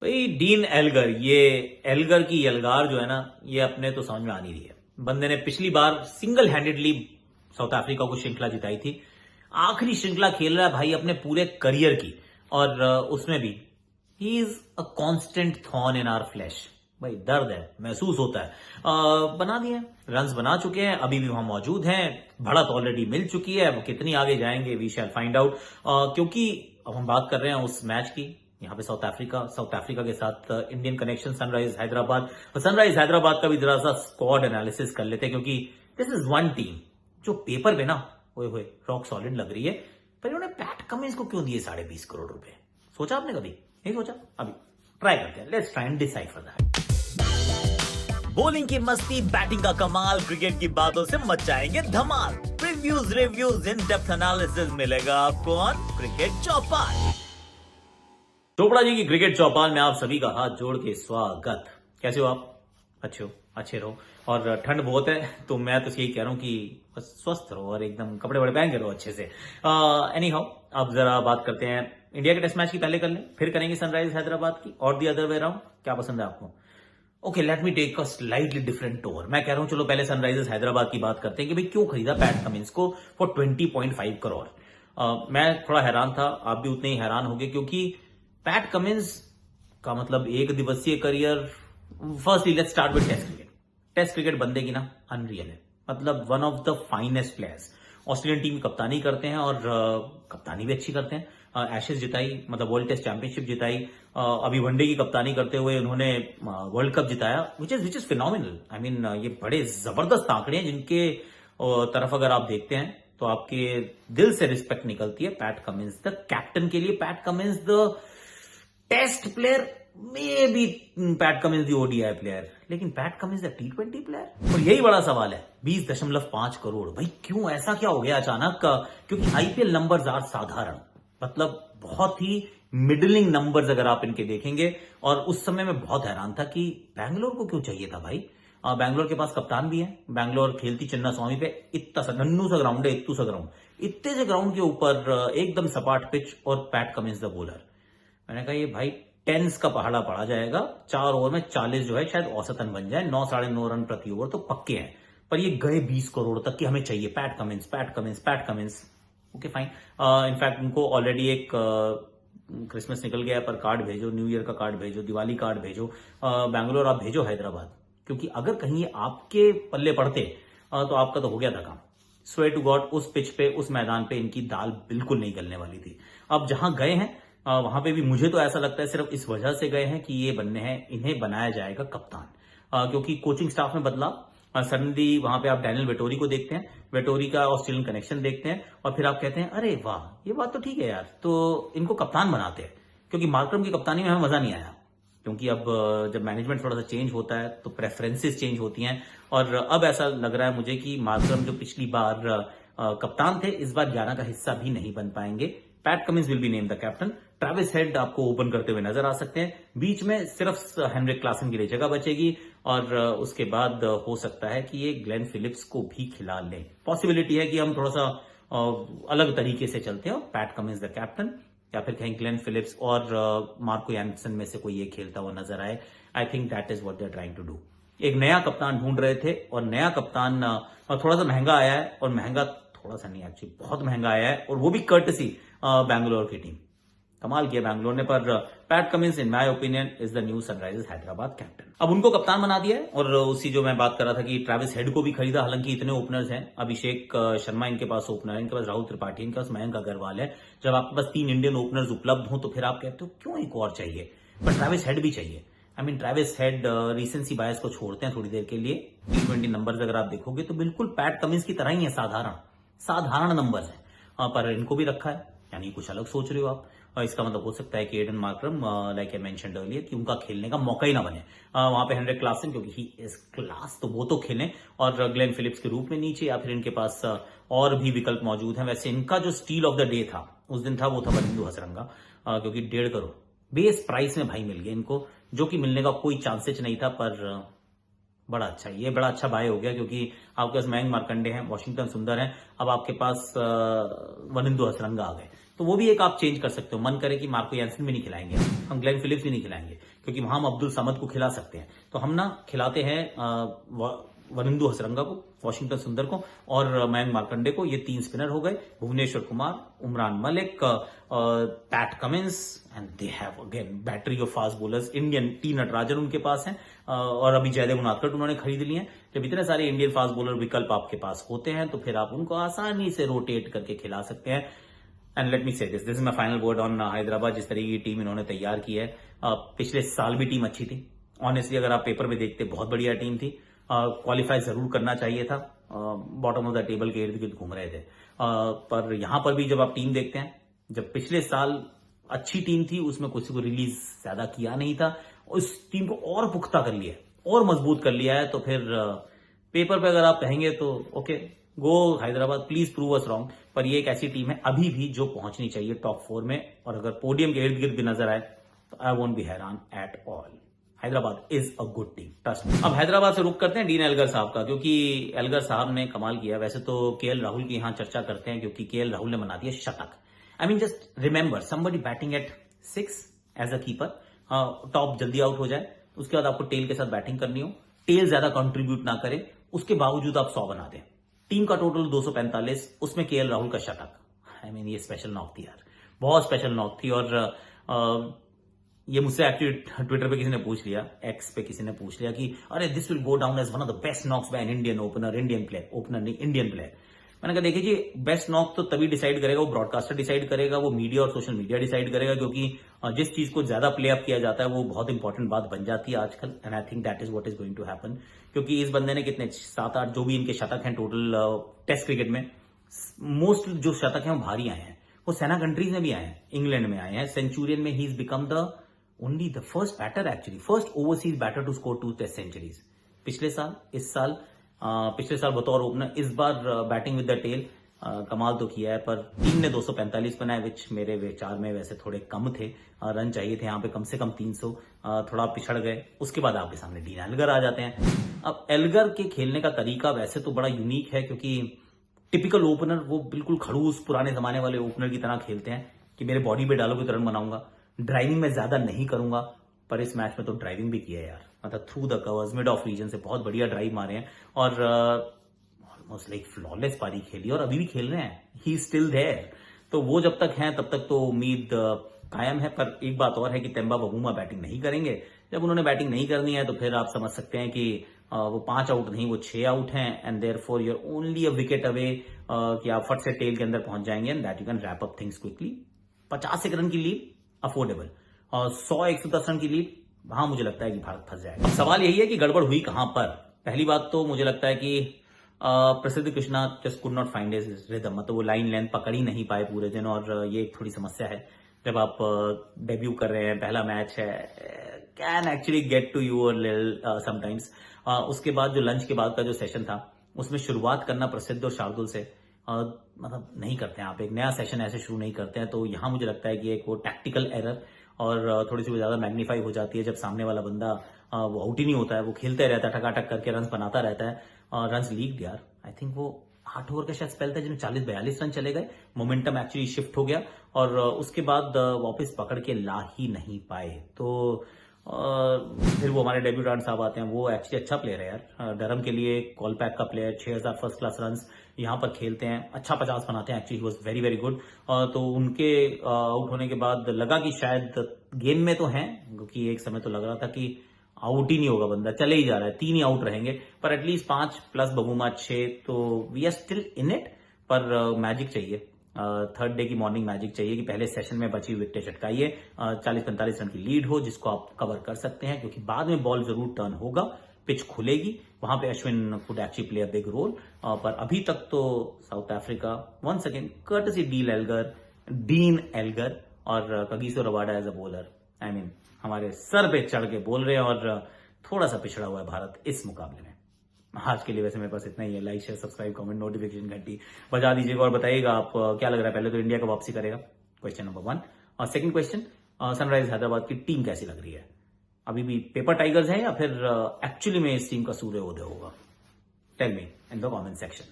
भाई dean Elgar, ये Elgar की एल्गार जो है ना, ये अपने तो समझ में आ नहीं रही है। बंदे ने पिछली बार सिंगल हैंडेडली साउथ अफ्रीका को श्रृंखला जिताई थी। आखिरी श्रृंखला खेल रहा है भाई अपने पूरे करियर की। और उसमें भी he is a constant thorn in our flesh. भाई दर्द है, महसूस होता है। बना दिए, रन्स बना चुके हैं, अभी भी वहां मौजूद हैं। बढ़त ऑलरेडी मिल चुकी है, वो कितनी आगे जाएंगे वी शैल फाइंड आउट। क्योंकि अब हम बात कर रहे हैं उस मैच की। यहाँ पे साउथ अफ्रीका के साथ इंडियन कनेक्शन सनराइज हैदराबाद। और सनराइज हैदराबाद का भी जरा सा स्क्वाड एनालिसिस कर लेते हैं, क्योंकि दिस इज वन टीम जो पेपर पे ना ओए होए रॉक सॉलिड लग रही है। पर इन्होंने पैट कमिंस को क्यों दिए 20.5 करोड़ रुपए? सोचा आपने कभी? नहीं सोचा? अभी ट्राई करते हैं, let's try and decipher that. Bowling की मस्ती, बैटिंग का कमाल, क्रिकेट की बातों से मचाएंगे धमाल। Previews, reviews, in depth analysis मिलेगा आपको ऑन क्रिकेट चौपाल। चोपड़ा जी की क्रिकेट चौपाल में आप सभी का हाथ जोड़ के स्वागत। कैसे हो आप? अच्छे हो? अच्छे रहो। और ठंड बहुत है तो मैं तो यही कह रहा हूँ कि बस स्वस्थ रहो और एकदम कपड़े बड़े पहन के रहो अच्छे से। एनी हाउ, अब जरा बात करते हैं इंडिया के टेस्ट मैच की। पहले कर लें, फिर करेंगे सनराइज हैदराबाद की, और दी अदर वे अराउंड। क्या पसंद है आपको? Okay, let me take a slightly different tour. मैं कह रहा हूं चलो पहले सनराइजर्स हैदराबाद की बात करते हैं कि भाई क्यों खरीदा पैट कमिंस को फॉर 20.5 करोड़। मैं थोड़ा हैरान था, आप भी उतने ही हैरान होंगे, क्योंकि पैट कमिंस का मतलब एक दिवसीय career. Firstly let's start with test cricket. Test cricket बंदे की ना अनरियल है, मतलब one of the finest players. Australian team की कप्तानी करते हैं और कप्तानी भी अच्छी करते हैं। एशेज जिताई, मतलब वर्ल्ड टेस्ट चैंपियनशिप जिताई। अभी वनडे की कप्तानी करते हुए उन्होंने वर्ल्ड कप जिताया, which is phenomenal. I mean ये बड़े जबरदस्त आंकड़े हैं जिनके तरफ अगर आप देखते हैं तो आपके दिल से रिस्पेक्ट निकलती है। पैट कमिंस द कैप्टन के लिए, Pat Cummins the test player, may be Pat Cummins the ODI player, लेकिन Pat Cummins the T20 player. और यही बड़ा सवाल है, 20.5 करोड़। भाई क्यों, ऐसा क्या हो गया अचानक? क्योंकि आईपीएल नंबर्स आर साधारण, मतलब बहुत ही मिडलिंग नंबर्स अगर आप इनके देखेंगे। और उस समय मैं बहुत हैरान था कि बैंगलोर को क्यों चाहिए था भाई। बैंगलोर के पास कप्तान भी है, बैंगलोर खेलती चिन्ना स्वामी पे। इतना सा नन्नू सा ग्राउंड है, इत्तू सा ग्राउंड, इतने से ग्राउंड के ऊपर एकदम सपाट पिच और पैट कमिंस द बॉलर। मैंने कहा ये भाई टेंस का पहाड़ा पड़ा जाएगा। 4 ओवर में 40 जो है शायद औसतन बन जाए, 9 साढ़े 9 रन प्रति ओवर तो पक्के हैं। पर ये गए 20 करोड़ तक कि हमें चाहिए PAT Cummins, PAT Cummins, PAT Cummins. Okay fine. In fact उनको ऑलरेडी एक क्रिसमस निकल गया है, पर कार्ड भेजो, न्यू ईयर का कार्ड भेजो, दिवाली कार्ड भेजो। बैंगलोर आप भेजो हैदराबाद, क्योंकि अगर कहीं ये आपके पल्ले पड़ते तो आपका तो हो गया था काम। स्वेयर टू गॉड, उस पिच पे, उस मैदान पे इनकी दाल बिल्कुल नहीं गलने वाली थी। अब जहां गए हैं वहां पे भी मुझे तो ऐसा लगता है सिर्फ इस वजह से गए हैं कि ये बनने हैं, इन्हें बनाया जाएगा कप्तान। क्योंकि कोचिंग स्टाफ में बदलाव, सडनली वहां पे आप डैनियल वेटोरी को देखते हैं, वेटोरी का ऑस्ट्रेलियन कनेक्शन देखते हैं, और फिर आप कहते हैं अरे वाह, ये बात तो ठीक है यार, तो इनको कप्तान बनाते हैं। क्योंकि मार्करम की कप्तानी में हमें मजा नहीं आया, क्योंकि अब जब मैनेजमेंट थोड़ा सा चेंज होता है तो प्रेफरेंसेस चेंज होती हैं। और अब ऐसा लग रहा है मुझे कि मार्करम जो पिछली बार कप्तान थे, इस बार 11 का हिस्सा भी नहीं बन पाएंगे। PAT Cummins will be name the captain. Travis head आपको ओपन करते हुए नजर आ सकते हैं। बीच में सिर्फ हेनरिक क्लासन के लिए जगह बचेगी, और उसके बाद हो सकता है कि ये ग्लेन फिलिप्स को भी खिला लें। पॉसिबिलिटी है कि हम थोड़ा सा अलग तरीके से चलते हैं और पैट कमिंस द कैप्टन, या फिर कहीं ग्लेन फिलिप्स और मार्को यानसन में से कोई एक खेलता हुआ नजर आए। I think that is what they are trying to do. एक नया कप्तान ढूंढ रहे थे, और नया कप्तान थोड़ा सा महंगा आया है, और महंगा थोड़ा सा नहीं, एक्चुअली बहुत महंगा आया है, और वो भी कर्टसी बैंगलोर की टीम। कमाल किया बैंगलोर ने। पर PAT Cummins in my opinion is the new Sunrisers Hyderabad captain. अब उनको कप्तान बना दिया है, और उसी जो मैं बात कर रहा था कि ट्रेविस हेड को भी खरीदा। हालांकि इतने ओपनर्स हैं, अभिषेक शर्मा इनके पास ओपनर है, इनके पास राहुल त्रिपाठी, इनके पास मयंक अग्रवाल है। जब आपके पास 3 इंडियन ओपनर्स उपलब्ध हो तो फिर आप कहते हो क्यों एक और चाहिए। पर ट्रेविस हेड भी चाहिए। आई मीन ट्रेविस हेड रीसेंसी बायस को छोड़ते हैं थोड़ी देर के लिए। T20 नंबर्स अगर आप देखोगे तो बिल्कुल पैट कमिंस की तरह ही है, साधारण साधारण नंबर्स है। पर इनको भी रखा है, यानी कुछ अलग सोच रहे हो आप। इसका मतलब हो सकता है कि Aiden Markram, like I mentioned earlier, कि उनका खेलने का मौका ही ना बने। वहां पे हेनरिक क्लासन, क्योंकि ही इज क्लास, तो वो तो खेलें, और ग्लेन फिलिप्स के रूप में नीचे, या फिर इनके पास और भी विकल्प मौजूद हैं। वैसे इनका जो स्टील ऑफ द डे था उस दिन था, वो था वनिंदु हसरंगा, क्योंकि 1.5 करोड़ बेस प्राइस में भाई मिल गया इनको, जो कि मिलने का कोई चांसेस नहीं था। पर बड़ा अच्छा, ये बड़ा अच्छा बाय हो गया, क्योंकि आपके पास मयंक मार्कंडे हैं, वॉशिंगटन सुंदर हैं, अब आपके पास वनिंदु हसरंगा आ गए, तो वो भी एक आप चेंज कर सकते हो। मन करे कि मार्को यानसन भी नहीं खिलाएंगे, हम ग्लेन फिलिप्स भी नहीं खिलाएंगे, क्योंकि वहां हम अब्दुल समद को खिला सकते हैं। तो हम ना खिलाते हैं वनिंदु हसरंगा को, वॉशिंगटन सुंदर को और मयंक मार्कंडे को। ये 3 स्पिनर हो गए, Bhuvneshwar Kumar, Umran Malik, Pat Cummins, and they have again battery of fast bowlers. Indian T Natarajan उनके पास हैं और अभी जयदेव उनादकट उन्होंने खरीद लिए हैं। जब इतने सारे इंडियन फास्ट बॉलर विकल्प आपके पास होते हैं तो फिर आप उनको आसानी से रोटेट करके खिला सकते हैं। एंड लेट मी से this is my final word on Hyderabad. जिस तरह की टीम इन्होंने तैयार की है, पिछले साल भी टीम अच्छी थी। ऑनेस्टली अगर आप पेपर में देखते, बहुत बढ़िया टीम थी। क्वालिफाई जरूर करना चाहिए था, बॉटम ऑफ द टेबल के इर्द गिर्द घूम रहे थे। पर यहां पर भी जब आप टीम देखते हैं, जब पिछले साल अच्छी टीम थी उसमें किसी को रिलीज ज्यादा किया नहीं था, उस टीम को और पुख्ता कर लिया है और मजबूत कर लिया है। तो फिर पेपर पे अगर आप कहेंगे तो okay, go Hyderabad, please prove us wrong. पर ये एक ऐसी टीम है अभी भी जो पहुंचनी चाहिए टॉप 4 में, और अगर पोडियम के इर्द गिर्द भी नजर आए तो आई वोंट बी हैरान at all. Hyderabad is a good team, trust me. अब हैदराबाद से रुक करते हैं डीन एल्गर साहब का, क्योंकि एल्गर साहब ने कमाल किया। वैसे तो केएल राहुल की यहां चर्चा करते हैं क्योंकि केएल राहुल ने बना दिया शतक। I mean just remember somebody batting at 6 as a keeper, top जल्दी आउट हो जाए, उसके बाद आपको टेल के साथ बैटिंग करनी हो, टेल ज्यादा कंट्रीब्यूट ना करे, उसके बावजूद आप 100 बना दें। टीम का टोटल 245, उसमें केएल राहुल का शतक। आई मीन ये स्पेशल नॉक थी यार, बहुत स्पेशल नॉक थी। और ये मुझसे एक्चुअली ट्विटर पे किसी ने पूछ लिया, एक्स पे किसी ने पूछ लिया कि अरे this will go down as one of the best knocks by an Indian opener, Indian player. मैंने कहा देखिए जी, बेस्ट नॉक तो तभी डिसाइड करेगा, वो ब्रॉडकास्टर डिसाइड करेगा, वो मीडिया और सोशल मीडिया डिसाइड करेगा, क्योंकि जिस चीज को ज्यादा प्ले अप किया जाता है वो बहुत इंपॉर्टेंट बात बन जाती है आजकल। And I think that is what is going to happen, क्योंकि इस बंदे ने कितने 7-8 जो भी इनके शतक हैं टोटल टेस्ट क्रिकेट में, मोस्ट जो शतक हैं वो भारी आए हैं, वो सेना कंट्रीज में भी आए हैं, इंग्लैंड में आए हैं। सेंचुरियन में he is become the only the first batter, actually first overseas batter to score 2 test centuries. पिछले साल, इस साल, पिछले साल बतौर ओपनर, इस बार बैटिंग विद द टेल, कमाल तो किया है। पर टीम ने 245 बनाए, विच मेरे विचार में वैसे थोड़े कम थे, रन चाहिए थे यहाँ पे कम से कम 300, थोड़ा पिछड़ गए। उसके बाद आपके सामने डीन एल्गर आ जाते हैं। अब एल्गर के खेलने का तरीका वैसे तो बड़ा यूनिक है, क्योंकि टिपिकल ओपनर वो बिल्कुल खड़ूस पुराने जमाने वाले ओपनर की तरह खेलते हैं कि मेरे बॉडी पे डालोगे तो रन बनाऊंगा, ड्राइविंग में ज्यादा नहीं करूंगा। पर इस मैच में तो ड्राइविंग भी किया है यार, मतलब through the covers, mid off region से बहुत बढ़िया ड्राइव मारे हैं और ऑलमोस्ट लाइक फ्लॉलेस पारी खेली, और अभी भी खेल रहे हैं, ही स्टिल देयर। तो वो जब तक हैं तब तक तो उम्मीद कायम है। पर एक बात और है कि तेम्बा बबूमा बैटिंग नहीं करेंगे। जब उन्होंने बैटिंग नहीं करनी है तो फिर आप समझ सकते हैं कि वो 5 आउट नहीं, वो 6 आउट हैं, and therefore you are only a wicket away कि आप फट से टेल के अंदर पहुंच जाएंगे, and that you can wrap up things quickly. 50 run की लीड अफोर्डेबल, और 100-110 रन की लीड, वहां मुझे लगता है कि भारत फंस जाएगा। अब सवाल यही है कि गड़बड़ हुई कहां पर। पहली बात तो मुझे लगता है कि प्रसिद्ध Krishna just could not find his rhythm, मतलब वो लाइन लेंथ पकड़ ही नहीं पाए पूरे दिन, और ये एक थोड़ी समस्या है जब आप डेब्यू कर रहे हैं, पहला मैच है, can actually get to you sometimes. उसके बाद जो लंच के बाद का जो सेशन था, उसमें शुरुआत करना प्रसिद्ध और शार्दुल से मतलब नहीं करते हैं आप, एक नया सेशन ऐसे शुरू नहीं करते हैं। तो यहां मुझे लगता है कि एक वो टैक्टिकल एरर और थोड़ी सी वो ज्यादा मैग्नीफाई हो जाती है जब सामने वाला बंदा वो आउट ही नहीं होता है, वो खेलते रहता है, टकाटक करके रन बनाता रहता है, रन लीग यार। आई थिंक वो 8 ओवर का शायद स्पेल था जिसमें 40-42 रन चले गए, मोमेंटम एक्चुअली शिफ्ट हो गया, और उसके बाद वापस पकड़ के ला ही नहीं पाए। तो फिर वो हमारे डेब्यूटेंट साहब आते हैं, वो एक्चुअली अच्छा प्लेयर है यार, डरम के लिए कॉलपैक का प्लेयर, 6000 फर्स्ट क्लास रन यहाँ पर खेलते हैं, अच्छा 50 बनाते हैं, actually he was very very good. तो उनके आउट होने के बाद लगा कि शायद गेम में तो हैं, क्योंकि एक समय तो लग रहा था कि आउट ही नहीं होगा बंदा, चले ही जा रहा है, 3 ही आउट रहेंगे, पर एटलीस्ट 5 प्लस बबूमा 6, तो we are still in it. पर मैजिक चाहिए, थर्ड डे की मॉर्निंग मैजिक चाहिए कि पहले सेशन में बची विकेटें चटकाइए, 40-45 रन की लीड हो जिसको आप कवर कर सकते हैं, क्योंकि बाद में बॉल जरूर टर्न होगा, पिच खुलेगी, वहां पे Ashwin could actually play a big role. पर अभी तक तो South Africa once again courtesy Dean Elgar और Kagiso Rabada as a bowler, I mean हमारे सर पे चढ़ के बोल रहे हैं, और थोड़ा सा पिछड़ा हुआ है भारत इस मुकाबले में। आज के लिए वैसे मेरे पास इतना ही है। Like, share, subscribe, comment, notification घंटी बजा दीजिएगा, और बताइएगा आप क्या लग रहा है, पहले तो इंडिया का वापसी करेगा, क्वेश्चन नंबर 1, और सेकंड क्वेश्चन, सनराइज हैदराबाद की टीम कैसी लग रही है, अभी भी पेपर टाइगर्स है या फिर एक्चुअली में इस टीम का सूर्योदय होगा? Tell me in the comment section.